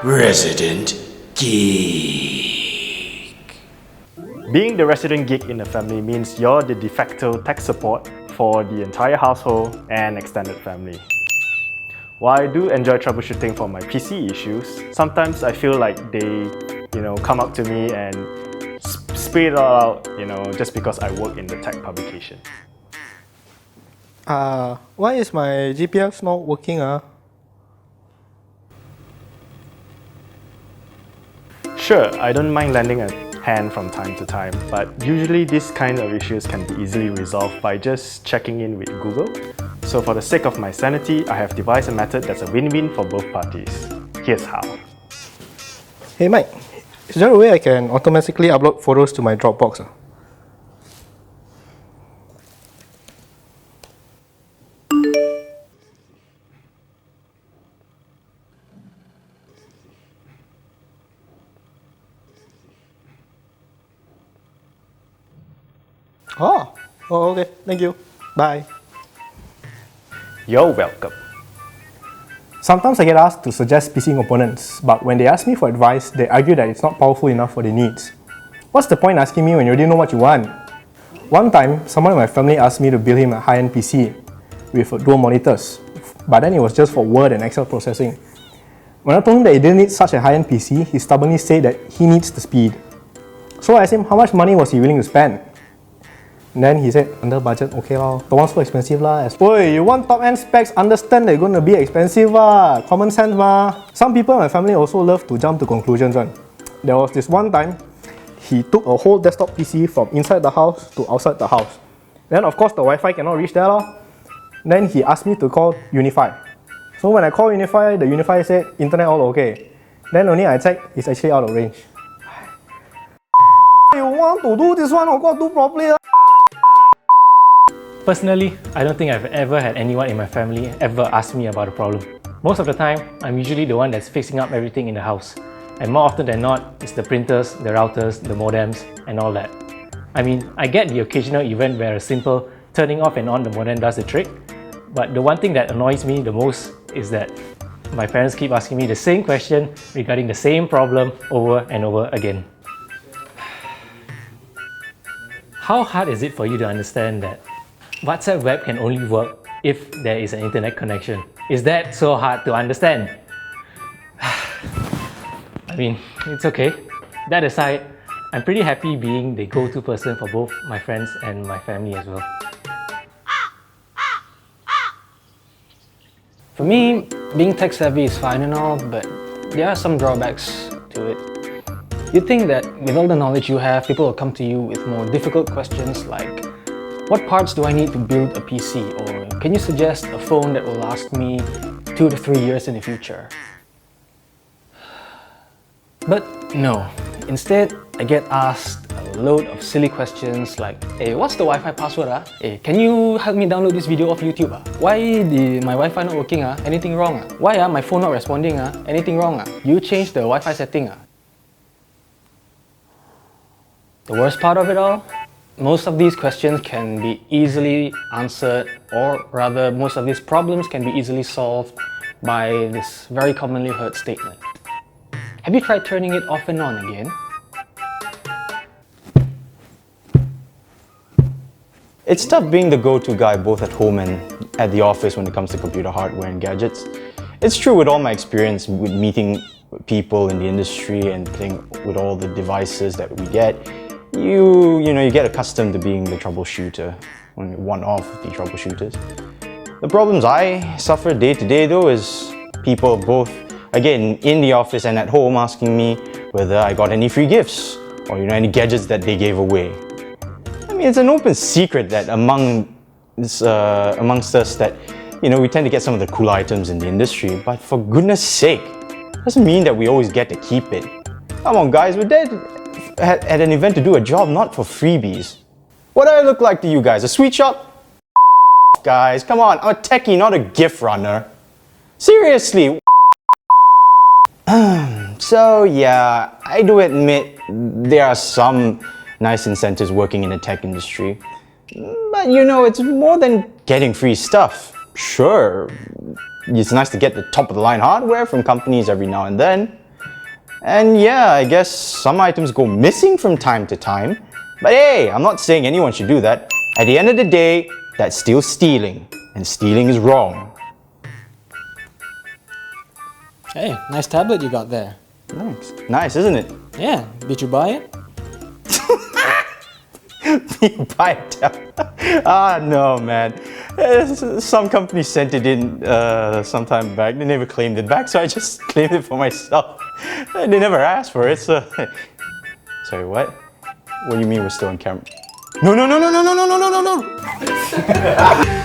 Resident Geek. Being the resident geek in the family means you're the de facto tech support for the entire household and extended family. While I do enjoy troubleshooting for my PC issues, sometimes I feel like they, come up to me and spit it all out, just because I work in the tech publication. Why is my GPS not working? Sure, I don't mind lending a hand from time to time, but usually these kind of issues can be easily resolved by just checking in with Google. So for the sake of my sanity, I have devised a method that's a win-win for both parties. Here's how. Hey Mike, is there a way I can automatically upload photos to my Dropbox? Oh, okay, thank you. Bye. You're welcome. Sometimes I get asked to suggest PC components, but when they ask me for advice, they argue that it's not powerful enough for their needs. What's the point asking me when you already know what you want? One time, someone in my family asked me to build him a high-end PC with dual monitors, but then it was just for Word and Excel processing. When I told him that he didn't need such a high-end PC, he stubbornly said that he needs the speed. So I asked him how much money was he willing to spend. And then he said, under budget, okay lah. Don't want so expensive lah. Boy, you want top-end specs, understand they're going to be expensive lah. Common sense ma. Some people in my family also love to jump to conclusions one. There was this one time, he took a whole desktop PC from inside the house to outside the house. Then of course the Wi-Fi cannot reach there lah. Then he asked me to call Unify. So when I called Unify, the Unify said, internet all okay. Then only I checked, it's actually out of range. You want to do this one, of course do properly lah. Personally, I don't think I've ever had anyone in my family ever ask me about a problem. Most of the time, I'm usually the one that's fixing up everything in the house. And more often than not, it's the printers, the routers, the modems, and all that. I mean, I get the occasional event where a simple turning off and on the modem does the trick, but the one thing that annoys me the most is that my parents keep asking me the same question regarding the same problem over and over again. How hard is it for you to understand that WhatsApp web can only work if there is an internet connection? Is that so hard to understand? I mean, it's okay. That aside, I'm pretty happy being the go-to person for both my friends and my family as well. For me, being tech-savvy is fine and all, but there are some drawbacks to it. You'd think that with all the knowledge you have, people will come to you with more difficult questions like, what parts do I need to build a PC? Or can you suggest a phone that will last me 2 to 3 years in the future? But no. Instead, I get asked a load of silly questions like, hey, what's the Wi-Fi password? Hey, can you help me download this video off YouTube? Why my Wi-Fi not working? Anything wrong? Why my phone not responding? Anything wrong? You changed the Wi-Fi setting? The worst part of it all? Most of these questions can be easily answered, or rather, most of these problems can be easily solved by this very commonly heard statement. Have you tried turning it off and on again? It's tough being the go-to guy both at home and at the office when it comes to computer hardware and gadgets. It's true with all my experience with meeting people in the industry and playing with all the devices that we get. You get accustomed to being the troubleshooter, one of the troubleshooters. The problems I suffer day to day though is people both, again, in the office and at home asking me whether I got any free gifts or any gadgets that they gave away. I mean, it's an open secret that amongst us that we tend to get some of the cool items in the industry, but for goodness sake, doesn't mean that we always get to keep it. Come on guys, we're there at an event to do a job, not for freebies. What do I look like to you guys? A sweet shop? Guys, come on, I'm a techie, not a gift runner. Seriously. So yeah, I do admit there are some nice incentives working in the tech industry. But it's more than getting free stuff. Sure, it's nice to get the top of the line hardware from companies every now and then. And yeah, I guess some items go missing from time to time. But hey, I'm not saying anyone should do that. At the end of the day, that's still stealing. And stealing is wrong. Hey, nice tablet you got there. Nice. Nice, isn't it? Yeah, did you buy it? You buy a tablet? No, man. Some company sent it in some time back. They never claimed it back, so I just claimed it for myself. They never asked for it, so... Sorry, what? What do you mean we're still on camera? No, no, no, no, no, no, no, no, no, no, no!